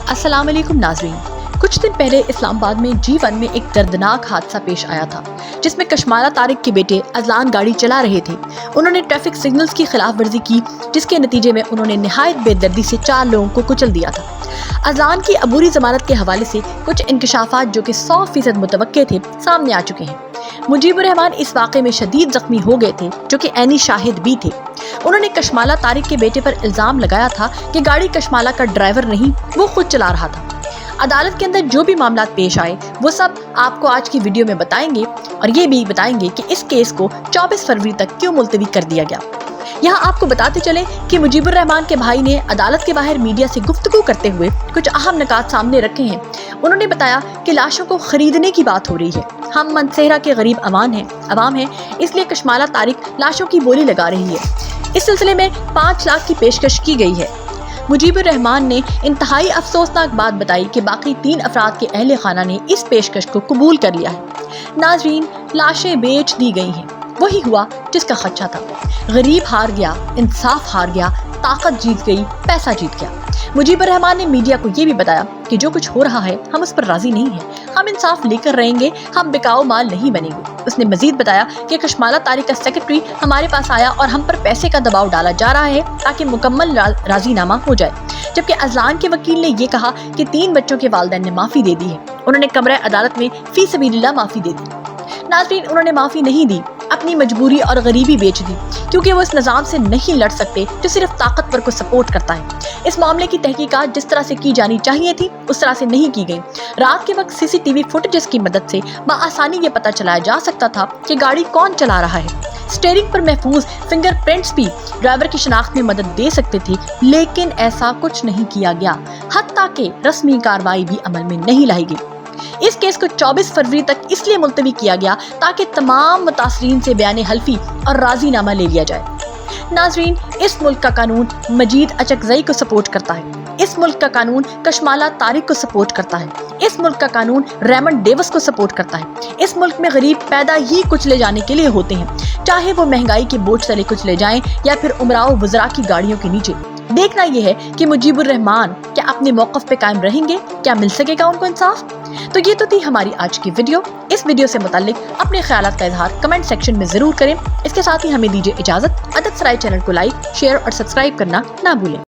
अस्सलाम वालेकुम नाज़रीन। कुछ दिन पहले इस्लामाबाद में G1 में एक दर्दनाक हादसा पेश आया था, जिसमें कशमाला तारिक के बेटे अजलान गाड़ी चला रहे थे। उन्होंने ट्रैफिक सिग्नल्स की खिलाफ वर्जी की, जिसके नतीजे में उन्होंने निहायत बेदर्दी से 4 लोगों को कुचल दिया था। अजलान की अबूरी ज़मानत के हवाले से कुछ इंकशाफात जो कि 100% मुतवक्के थे, सामने आ चुके हैं। मुजीबुर रहमान इस वाक़े में शदीद ज़ख्मी हो गए थे, जो कि ऐनी शाहिद भी थे। उन्होंने कशमाला तारिक के बेटे पर इल्ज़ाम लगाया था कि गाड़ी कशमाला का ड्राइवर नहीं, वो खुद चला रहा था। अदालत के अंदर जो भी मामला पेश आए वो सब आपको आज की वीडियो में बताएंगे, और ये भी बताएंगे कि इस केस को 24 फरवरी तक क्यों मुलतवी कर दिया गया। यहाँ आपको बताते चले कि मुजीबुर रहमान के भाई ने अदालत के बाहर मीडिया से गुफ्तगू करते हुए कुछ अहम निकात सामने रखे हैं। उन्होंने बताया कि लाशों को खरीदने की बात हो रही है। हम मनसेहरा के गरीब अवाम हैं, इसलिए कशमाला तारिक लाशों की बोली लगा रही है। इस सिलसिले में 5 लाख की पेशकश की गई है। मुजीबुर रहमान ने इंतहाई अफसोसनाक बात बताई कि बाकी 3 अफराद के अहले खाना ने इस पेशकश को कबूल कर लिया है। नाज़रीन, लाशें बेच दी गई हैं। वही हुआ जिसका खदशा था। गरीब हार गया, इंसाफ हार गया, ताकत जीत गई, पैसा जीत गया। मुजीबुर रहमान ने मीडिया को ये भी बताया कि जो कुछ हो रहा है हम उस पर राजी नहीं हैं। हम इंसाफ लेकर रहेंगे, हम बिकाऊ माल नहीं बनेंगे। उसने मजीद बताया कि कशमाला तारिक का सेक्रेटरी हमारे पास आया और हम पर पैसे का दबाव डाला जा रहा है ताकि मुकम्मल राजीनामा हो जाए, जबकि अजलान के वकील ने ये कहा कि 3 बच्चों के वालिदैन ने माफ़ी दे दी है। उन्होंने कमरे अदालत में फी सबीलिल्लाह माफ़ी दे दी। नाज़रीन, उन्होंने माफ़ी नहीं दी, अपनी मजबूरी और गरीबी बेच दी, क्योंकि वो इस निज़ाम से नहीं लड़ सकते जो सिर्फ ताकतवर को सपोर्ट करता है। इस मामले की तहकीकात जिस तरह से की जानी चाहिए थी उस तरह से नहीं की गई। रात के वक्त CCTV फुटेजेस की मदद से बआसानी ये पता चलाया जा सकता था कि गाड़ी कौन चला रहा है। स्टीयरिंग पर महफूज फिंगरप्रिंट्स भी ड्राइवर की शनाख्त में मदद दे सकते थे, लेकिन ऐसा कुछ नहीं किया गया। हत्ता कि रस्मी कार्रवाई भी अमल में नहीं लाई गई। इस केस को 24 फरवरी तक इसलिए मुलतवी किया गया ताकि तमाम मुतासरीन से बयान हल्फी और राजीनामा ले लिया जाए। नाजरीन, इस मुल्क का कानून मजीद अचकजई को सपोर्ट करता है। इस मुल्क का कानून कशमाला तारिक को सपोर्ट करता है। इस मुल्क का कानून रेमंड डेविस को सपोर्ट करता है। इस मुल्क में गरीब पैदा ही कुचले जाने के लिए होते हैं, चाहे वो महंगाई के बोझ तले कुचले जाएं या फिर उमराओ वज़रा की गाड़ियों के नीचे। देखना यह है कि मुजीबुर रहमान क्या अपने मौक़िफ़ पे कायम रहेंगे, क्या मिल सकेगा उनको इंसाफ। तो ये तो थी हमारी आज की वीडियो। इस वीडियो से मुताल्लिक अपने ख्यालात का इजहार कमेंट सेक्शन में ज़रूर करें। इसके साथ ही हमें दीजिए इजाज़त। अदद सराय चैनल को लाइक, शेयर और सब्सक्राइब करना ना भूलें।